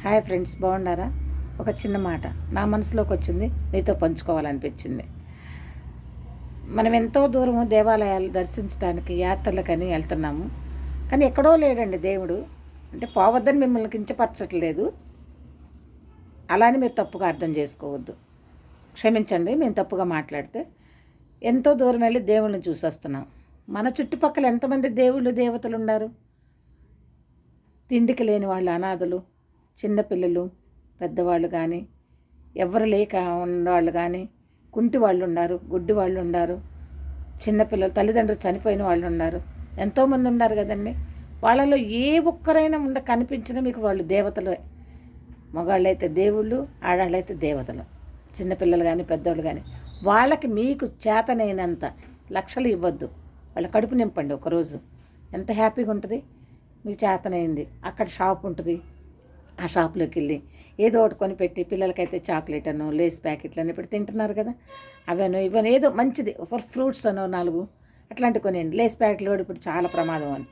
Hi friends, బాగున్నారా? ఒక చిన్న మాట నా మనసులోకి వచ్చింది, మీతో పంచుకోవాలనిపించింది. మనం ఎంతో దూరము దేవాలయాలు దర్శించడానికి యాత్రలకని వెళ్తున్నాము. కానీ ఎక్కడో లేడండి దేవుడు. అంటే పోవద్దని మిమ్మల్ని కించపరచట్లేదు, అలానే మీరు తప్పుగా అర్థం చేసుకోవద్దు. క్షమించండి మేము తప్పుగా మాట్లాడితే. ఎంతో దూరం వెళ్ళి దేవుళ్ళని చూసొస్తున్నాం. మన చుట్టుపక్కల ఎంతమంది దేవుళ్ళు దేవతలు ఉన్నారు. తిండికి లేని వాళ్ళు, అనాథలు, చిన్నపిల్లలు, పెద్దవాళ్ళు కానీ, ఎవరు లేక ఉన్నవాళ్ళు కానీ, కుంటి వాళ్ళు ఉన్నారు, గుడ్డి వాళ్ళు ఉన్నారు, చిన్నపిల్లలు తల్లిదండ్రులు చనిపోయిన వాళ్ళు ఉన్నారు, ఎంతోమంది ఉన్నారు కదండి. వాళ్ళలో ఏ ఒక్కరైనా కనిపించినా మీకు వాళ్ళు దేవతలే. మగవాళ్ళైతే దేవుళ్ళు, ఆడవాళ్ళైతే దేవతలు. చిన్నపిల్లలు కానీ పెద్దవాళ్ళు కానీ వాళ్ళకి మీకు చేతనైనంత లక్షలు ఇవ్వద్దు, వాళ్ళ కడుపు నింపండి ఒకరోజు. ఎంత హ్యాపీగా ఉంటుంది. మీకు చేతనైంది అక్కడ షాప్ ఉంటుంది, ఆ షాప్లోకి వెళ్ళి ఏదో ఒకటి కొనిపెట్టి, పిల్లలకైతే చాక్లెట్ అనో లేస్ ప్యాకెట్లు అని ఇప్పుడు తింటున్నారు కదా, అవనో ఇవన్నీ ఏదో మంచిది ఫ్రూట్స్ అనో 4 అట్లాంటివి కొనియండి. లేస్ ప్యాకెట్లు కూడా ఇప్పుడు చాలా ప్రమాదం అని.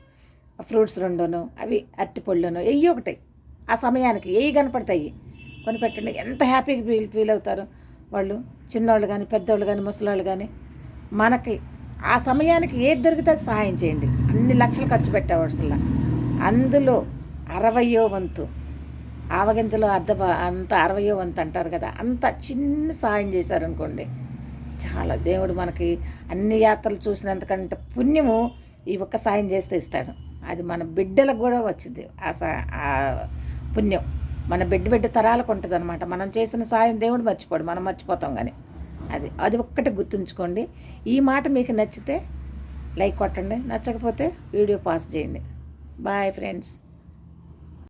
ఫ్రూట్స్ 2 అవి అరటిపళ్ళునో ఎయ్యి ఒకటి ఆ సమయానికి ఏవి కనపడతాయి కొనిపెట్టండి. ఎంత హ్యాపీగా ఫీల్ అవుతారు వాళ్ళు. చిన్నవాళ్ళు కానీ పెద్దవాళ్ళు కానీ ముసలాళ్ళు కానీ. మనకి ఆ సమయానికి ఏది దొరికితే సహాయం చేయండి. అన్ని లక్షలు ఖర్చు పెట్టేవాళ్ళ అందులో 60వ వంతు, ఆవగింజలో అంత 60వ వంతు అంటారు కదా, అంత చిన్న సహాయం చేశారనుకోండి చాలా. దేవుడు మనకి అన్ని యాత్రలు చూసినంతకంటే పుణ్యము ఈ ఒక్క సాయం చేస్తే ఇస్తాడు. అది మన బిడ్డలకు కూడా వచ్చింది ఆ పుణ్యం. మన బిడ్డ తరాలకు ఉంటుంది అనమాట. మనం చేసిన సాయం దేవుడు మర్చిపోడు, మనం మర్చిపోతాం. కానీ అది ఒక్కటి గుర్తుంచుకోండి. ఈ మాట మీకు నచ్చితే లైక్ కొట్టండి, నచ్చకపోతే వీడియో పాస్ చేయండి. Bye friends.